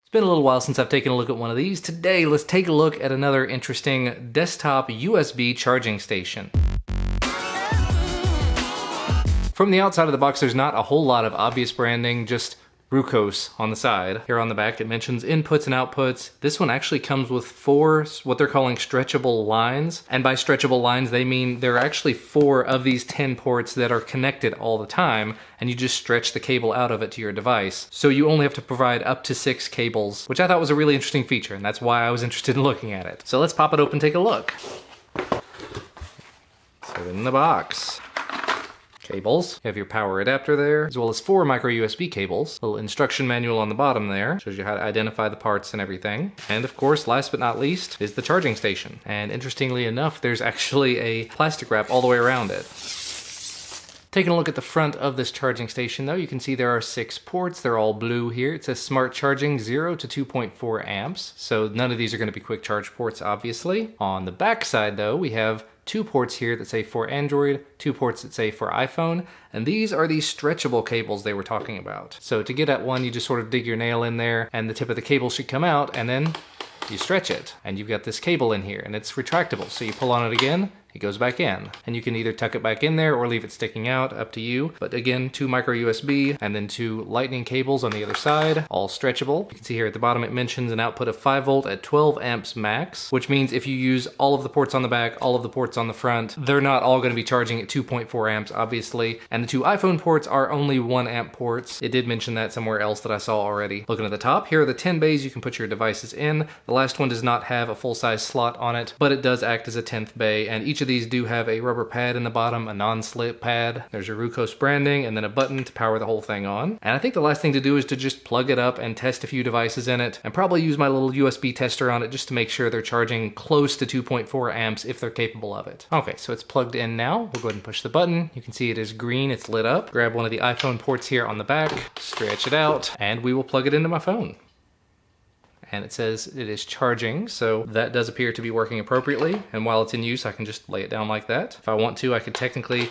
It's been a little while since I've taken a look at one of these. Today, let's take a look at another interesting desktop USB charging station. From the outside of the box, there's not a whole lot of obvious branding, just Roukos on the side. Here on the back, it mentions inputs and outputs. This one actually comes with 4, what they're calling stretchable lines. And by stretchable lines, they mean there are actually 4 of these 10 ports that are connected all the time, and you just stretch the cable out of it to your device. So you only have to provide up to 6 cables, which I thought was a really interesting feature, and that's why I was interested in looking at it. So let's pop it open and take a look. So in the box. Cables. You have your power adapter there, as well as 4 micro USB cables. A little instruction manual on the bottom there. Shows you how to identify the parts and everything. And of course, last but not least, is the charging station. And interestingly enough, there's actually a plastic wrap all the way around it. Taking a look at the front of this charging station though, you can see there are 6 ports. They're all blue here. It says smart charging 0 to 2.4 amps. So none of these are going to be quick charge ports, obviously. On the back side though, we have 2 ports here that say for Android, 2 ports that say for iPhone, and these are the stretchable cables they were talking about. So to get at one, you just sort of dig your nail in there, and the tip of the cable should come out, and then you stretch it. And you've got this cable in here, and it's retractable. So you pull on it again, it goes back in. And you can either tuck it back in there or leave it sticking out, up to you. But again, 2 micro USB and then 2 lightning cables on the other side, all stretchable. You can see here at the bottom it mentions an output of 5 volt at 12 amps max, which means if you use all of the ports on the back, all of the ports on the front, they're not all going to be charging at 2.4 amps, obviously. And the 2 iPhone ports are only 1 amp ports. It did mention that somewhere else that I saw already. Looking at the top, here are the 10 bays you can put your devices in. The last one does not have a full-size slot on it, but it does act as a 10th bay, and each of these do have a rubber pad in the bottom, a non-slip pad. There's your Roukos branding, and then a button to power the whole thing on. And I think the last thing to do is to just plug it up and test a few devices in it, and probably use my little USB tester on it just to make sure they're charging close to 2.4 amps if they're capable of it. Okay, so it's plugged in now. We'll go ahead and push the button. You can see it is green, it's lit up. Grab one of the iPhone ports here on the back, stretch it out, and we will plug it into my phone. And it says it is charging, so that does appear to be working appropriately. And while it's in use, I can just lay it down like that. If I want to, I could technically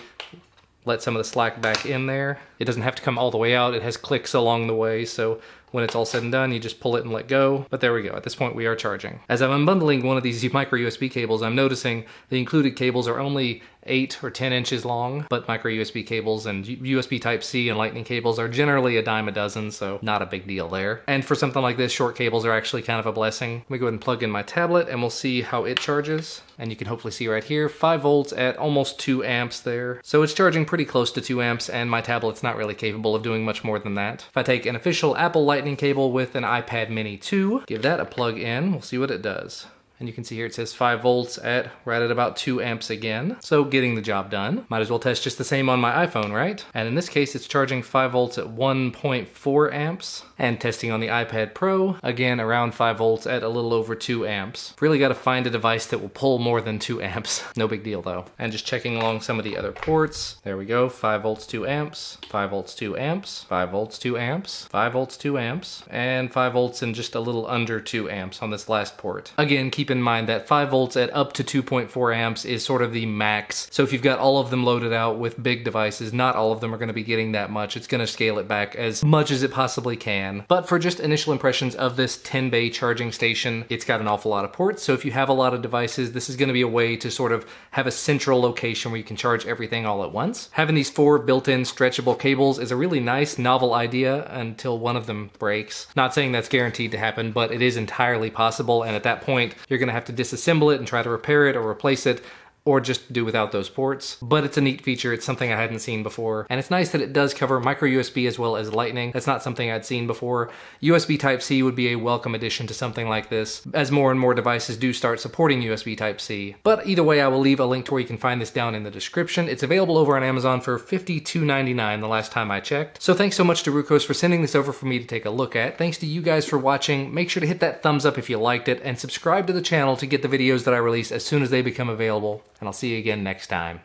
let some of the slack back in there. It doesn't have to come all the way out. It has clicks along the way, so when it's all said and done, you just pull it and let go. But there we go. At this point, we are charging. As I'm unbundling one of these micro USB cables, I'm noticing the included cables are only 8 or 10 inches long, but micro USB cables and USB Type-C and lightning cables are generally a dime a dozen, so not a big deal there. And for something like this, short cables are actually kind of a blessing. Let me go ahead and plug in my tablet and we'll see how it charges. And you can hopefully see right here, 5 volts at almost 2 amps there. So it's charging pretty close to 2 amps, and my tablet's not really capable of doing much more than that. If I take an official Apple Lightning cable with an iPad Mini 2, give that a plug in, we'll see what it does. And you can see here it says 5 volts at right at about 2 amps again. So getting the job done. Might as well test just the same on my iPhone, right? And in this case, it's charging 5 volts at 1.4 amps. And testing on the iPad Pro, again, around 5 volts at a little over 2 amps. Really got to find a device that will pull more than 2 amps. No big deal though. And just checking along some of the other ports. There we go, 5 volts, 2 amps, 5 volts, 2 amps, 5 volts, 2 amps, 5 volts, 2 amps, and 5 volts and just a little under 2 amps on this last port. Again, keep in mind that 5 volts at up to 2.4 amps is sort of the max. So if you've got all of them loaded out with big devices, not all of them are going to be getting that much. It's going to scale it back as much as it possibly can. But for just initial impressions of this 10 bay charging station, it's got an awful lot of ports. So if you have a lot of devices, this is going to be a way to sort of have a central location where you can charge everything all at once. Having these 4 built-in stretchable cables is a really nice, novel idea until one of them breaks. Not saying that's guaranteed to happen, but it is entirely possible. And at that point, you're going to have to disassemble it and try to repair it or replace it, or just do without those ports. But it's a neat feature. It's something I hadn't seen before. And it's nice that it does cover micro USB as well as lightning. That's not something I'd seen before. USB Type-C would be a welcome addition to something like this, as more and more devices do start supporting USB Type-C. But either way, I will leave a link to where you can find this down in the description. It's available over on Amazon for $52.99 the last time I checked. So thanks so much to Roukos for sending this over for me to take a look at. Thanks to you guys for watching. Make sure to hit that thumbs up if you liked it, and subscribe to the channel to get the videos that I release as soon as they become available. And I'll see you again next time.